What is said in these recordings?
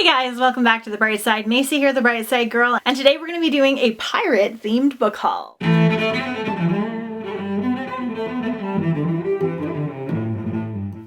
Hey guys, welcome back to The Bright Side. Macy here, The Bright Side Girl, and today we're going to be doing a pirate themed book haul.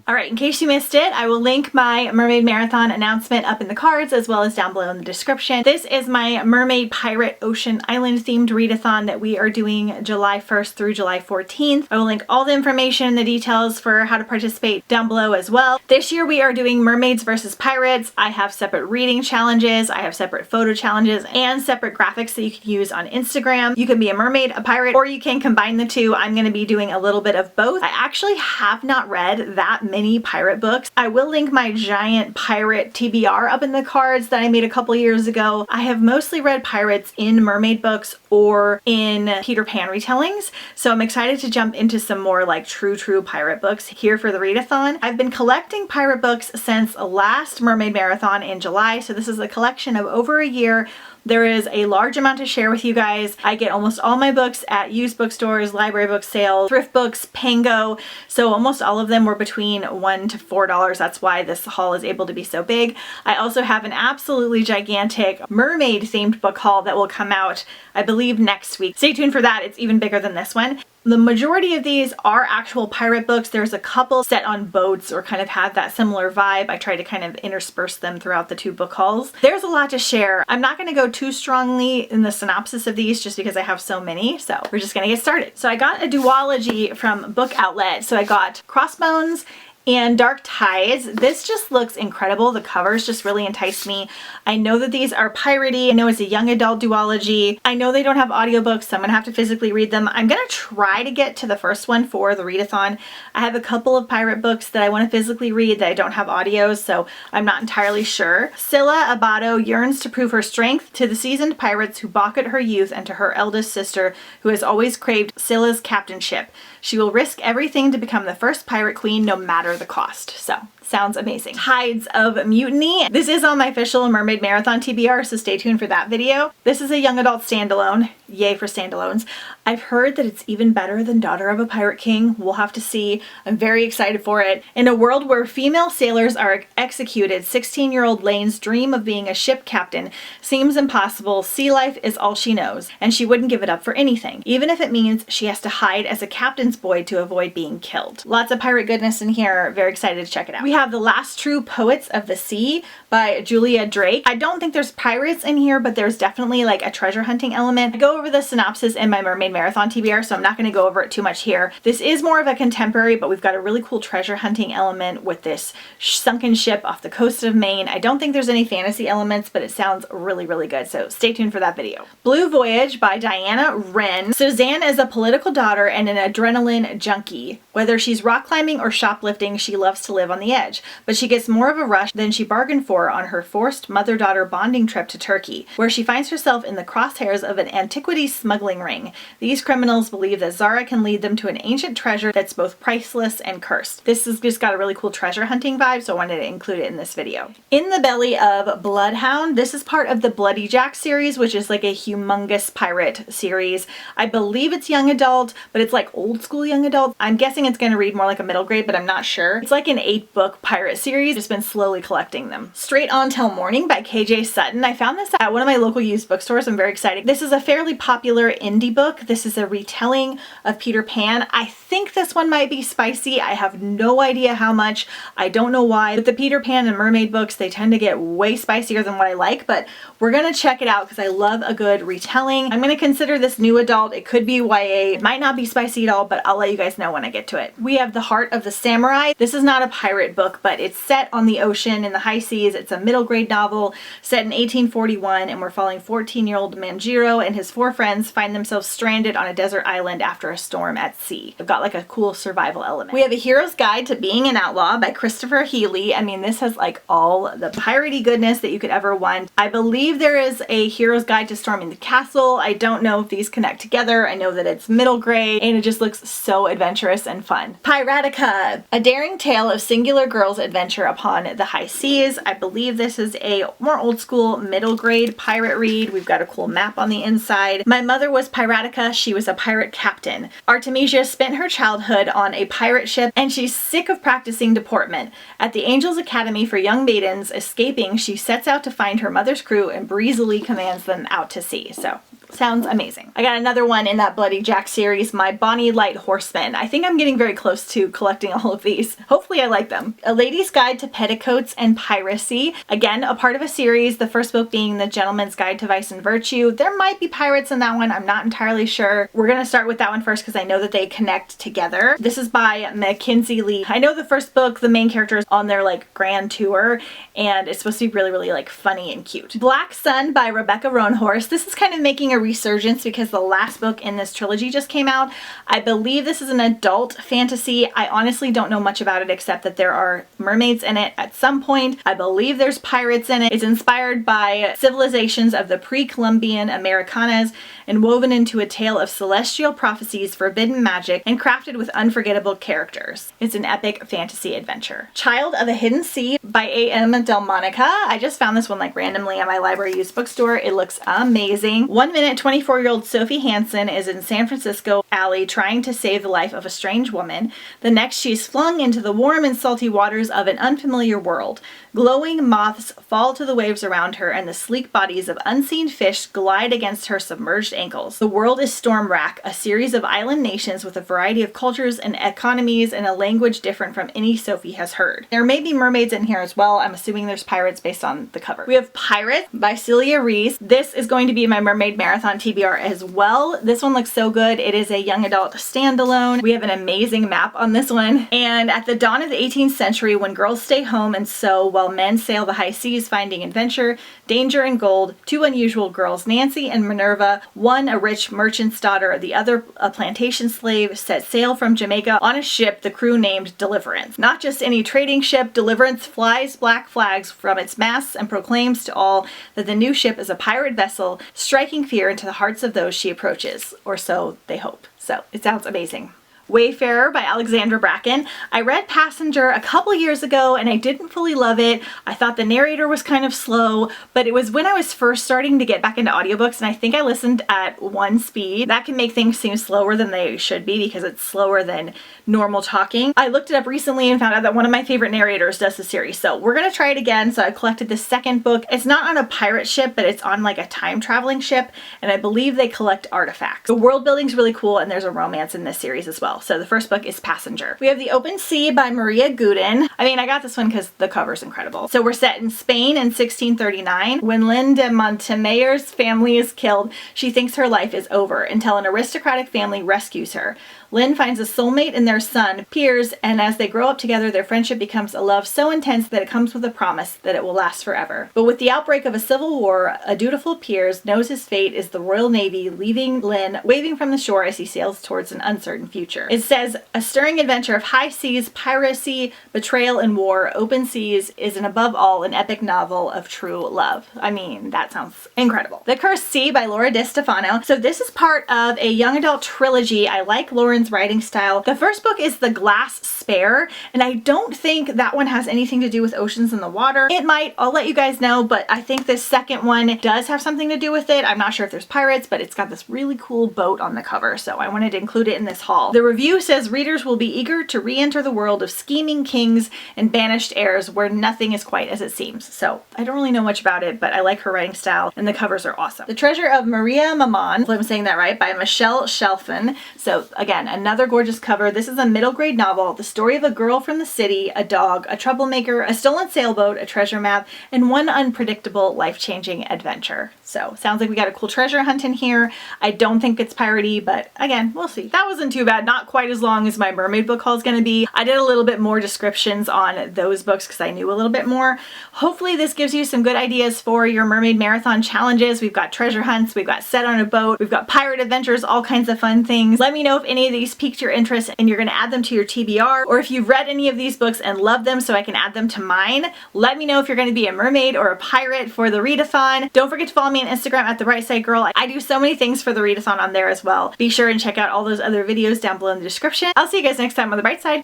Alright, in case you missed it, I will link my Mermaid Marathon announcement up in the cards as well as down below in the description. This is my Mermaid Pirate Ocean Island themed readathon that we are doing July 1st through July 14th. I will link all the information, the details for how to participate down below as well. This year we are doing mermaids versus pirates. I have separate reading challenges, I have separate photo challenges, and separate graphics that you can use on Instagram. You can be a mermaid, a pirate, or you can combine the two. I'm going to be doing a little bit of both. I actually have not read that many pirate books. I will link my giant pirate TBR up in the cards that I made a couple years ago. I have mostly read pirates in mermaid books or in Peter Pan retellings, so I'm excited to jump into some more like true pirate books here for the readathon. I've been collecting pirate books since last Mermaid Marathon in July, so this is a collection of over a year. There is a large amount to share with you guys. I get almost all my books at used bookstores, library book sales, thrift books, Pango, so almost all of them were between $1 to $4. That's why this haul is able to be so big. I also have an absolutely gigantic mermaid themed book haul that will come out, I believe, next week. Stay tuned for that. It's even bigger than this one. The majority of these are actual pirate books. There's a couple set on boats or kind of have that similar vibe. I try to kind of intersperse them throughout the two book hauls. There's a lot to share. I'm not going to go too strongly in the synopsis of these just because I have so many, so we're just going to get started. So I got a duology from Book Outlet. So I got Crossbones and Dark Tides. This just looks incredible. The covers just really entice me. I know that these are piratey. I know it's a young adult duology. I know they don't have audiobooks, so I'm gonna have to physically read them. I'm gonna try to get to the first one for the readathon. I have a couple of pirate books that I want to physically read that I don't have audios, so I'm not entirely sure. Scylla Abato yearns to prove her strength to the seasoned pirates who balk at her youth and to her eldest sister who has always craved Scylla's captainship. She will risk everything to become the first pirate queen no matter the cost. So, sounds amazing. Tides of Mutiny. This is on my official Mermaid Marathon TBR, so stay tuned for that video. This is a young adult standalone. Yay for standalones. I've heard that it's even better than Daughter of a Pirate King. We'll have to see. I'm very excited for it. In a world where female sailors are executed, 16-year-old Lane's dream of being a ship captain seems impossible. Sea life is all she knows, and she wouldn't give it up for anything, even if it means she has to hide as a captain's boy to avoid being killed. Lots of pirate goodness in here. Very excited to check it out. We have The Last True Poets of the Sea by Julia Drake. I don't think there's pirates in here, but there's definitely like a treasure hunting element. I go over the synopsis in my Mermaid Marathon TBR, so I'm not going to go over it too much here. This is more of a contemporary, but we've got a really cool treasure hunting element with this sunken ship off the coast of Maine. I don't think there's any fantasy elements, but it sounds really good, so stay tuned for that video. Blue Voyage by Diana Wren. Suzanne is a political daughter and an adrenaline junkie. Whether she's rock climbing or shoplifting, she loves to live on the edge, but she gets more of a rush than she bargained for on her forced mother-daughter bonding trip to Turkey, where she finds herself in the crosshairs of an antiquities smuggling ring. These criminals believe that Zara can lead them to an ancient treasure that's both priceless and cursed. This has just got a really cool treasure hunting vibe, so I wanted to include it in this video. In the Belly of Bloodhound. This is part of the Bloody Jack series, which is like a humongous pirate series. I believe it's young adult, but it's like old school young adult. I'm guessing it's going to read more like a middle grade, but I'm not sure. It's like an 8-book pirate series. Just been slowly collecting them. Straight On Till Morning by KJ Sutton. I found this at one of my local used bookstores. I'm very excited. This is a fairly popular indie book. This is a retelling of Peter Pan. I think this one might be spicy. I have no idea how much. I don't know why. But the Peter Pan and mermaid books, they tend to get way spicier than what I like, but we're gonna check it out because I love a good retelling. I'm gonna consider this new adult. It could be YA. It might not be spicy at all, but I'll let you guys know when I get to it. We have The Heart of the Samurai. This is not a pirate book, but it's set on the ocean in the high seas. It's a middle grade novel set in 1841, and we're following 14-year-old Manjiro and his 4 friends find themselves stranded on a desert island after a storm at sea. They've got like a cool survival element. We have A Hero's Guide to Being an Outlaw by Christopher Healy. I mean, this has like all the piratey goodness that you could ever want. I believe there is a Hero's Guide to Storming the Castle. I don't know if these connect together. I know that it's middle grade and it just looks so adventurous and fun. Piratica, a daring tale of singular girls' adventure upon the high seas. I believe this is a more old school middle grade pirate read. We've got a cool map on the inside. My mother was piratica. She was a pirate captain. Artemisia spent her childhood on a pirate ship and she's sick of practicing deportment. At the Angels Academy for Young Maidens escaping, she sets out to find her mother's crew and breezily commands them out to sea. So sounds amazing. I got another one in that Bloody Jack series, My Bonny Light Horseman. I think I'm getting very close to collecting all of these. Hopefully I like them. A Lady's Guide to Petticoats and Piracy. Again, a part of a series, the first book being The Gentleman's Guide to Vice and Virtue. There might be pirates in that one. I'm not entirely sure. We're going to start with that one first because I know that they connect together. This is by Mackenzie Lee. I know the first book, the main character is on their like grand tour and it's supposed to be really like funny and cute. Black Sun by Rebecca Roanhorse. This is kind of making a resurgence because the last book in this trilogy just came out. I believe this is an adult fantasy. I honestly don't know much about it except that there are mermaids in it at some point. I believe there's pirates in it. It's inspired by civilizations of the pre-Columbian Americanas and woven into a tale of celestial prophecies, forbidden magic, and crafted with unforgettable characters. It's an epic fantasy adventure. Child of a Hidden Sea by A.M. Delmonica. I just found this one like randomly at my library used bookstore. It looks amazing. 1 minute 24-year-old Sophie Hansen is in San Francisco alley trying to save the life of a strange woman. The next she's flung into the warm and salty waters of an unfamiliar world. Glowing moths fall to the waves around her and the sleek bodies of unseen fish glide against her submerged ankles. The world is Stormwrack, a series of island nations with a variety of cultures and economies and a language different from any Sophie has heard. There may be mermaids in here as well. I'm assuming there's pirates based on the cover. We have Pirate by Celia Reese. This is going to be my Mermaid Marathon TBR as well. This one looks so good. It is a young adult standalone. We have an amazing map on this one. And at the dawn of the 18th century, when girls stay home and sew while men sail the high seas finding adventure, danger, and gold, two unusual girls, Nancy and Minerva, one a rich merchant's daughter, the other a plantation slave, set sail from Jamaica on a ship the crew named Deliverance. Not just any trading ship, Deliverance flies black flags from its masts and proclaims to all that the new ship is a pirate vessel, striking fear into the hearts of those she approaches, or so they hope. So it sounds amazing. Wayfarer by Alexandra Bracken. I read Passenger a couple years ago and I didn't fully love it. I thought the narrator was kind of slow, but it was when I was first starting to get back into audiobooks and I think I listened at one speed. That can make things seem slower than they should be because it's slower than normal talking. I looked it up recently and found out that one of my favorite narrators does the series. So we're gonna try it again. So I collected the second book. It's not on a pirate ship, but it's on like a time traveling ship and I believe they collect artifacts. The world building's really cool and there's a romance in this series as well. So the first book is Passenger. We have The Open Sea by Maria Gudin. I mean, I got this one because the cover's incredible. So we're set in Spain in 1639. When Lynn de Montemayor's family is killed, she thinks her life is over until an aristocratic family rescues her. Lynn finds a soulmate in their son, Piers, and as they grow up together, their friendship becomes a love so intense that it comes with a promise that it will last forever. But with the outbreak of a civil war, a dutiful Piers knows his fate is the Royal Navy, leaving Lynn waving from the shore as he sails towards an uncertain future. It says, a stirring adventure of high seas, piracy, betrayal, and war, Open Seas is above all an epic novel of true love. I mean, that sounds incredible. The Cursed Sea by Laura Di Stefano. So this is part of a young adult trilogy. I like Lauren's writing style. The first book is The Glass Spare, and I don't think that one has anything to do with oceans in the water. It might, I'll let you guys know, but I think this second one does have something to do with it. I'm not sure if there's pirates, but it's got this really cool boat on the cover, so I wanted to include it in this haul. The review says readers will be eager to re-enter the world of scheming kings and banished heirs where nothing is quite as it seems. So I don't really know much about it, but I like her writing style and the covers are awesome. The Treasure of Maria Maman, if I'm saying that right, by Michelle Shelfin. So again, another gorgeous cover. This is a middle grade novel, the story of a girl from the city, a dog, a troublemaker, a stolen sailboat, a treasure map, and one unpredictable life-changing adventure. So sounds like we got a cool treasure hunt in here. I don't think it's piratey, but again, we'll see. That wasn't too bad. Not quite as long as my mermaid book haul is going to be. I did a little bit more descriptions on those books because I knew a little bit more. Hopefully this gives you some good ideas for your mermaid marathon challenges. We've got treasure hunts, we've got set on a boat, we've got pirate adventures, all kinds of fun things. Let me know if any of these piqued your interest and you're going to add them to your TBR, or if you've read any of these books and love them so I can add them to mine. Let me know if you're going to be a mermaid or a pirate for the readathon. Don't forget to follow me on Instagram at The Right Side Girl. I do so many things for the readathon on there as well. Be sure and check out all those other videos down below in the description. I'll see you guys next time on The Bright Side.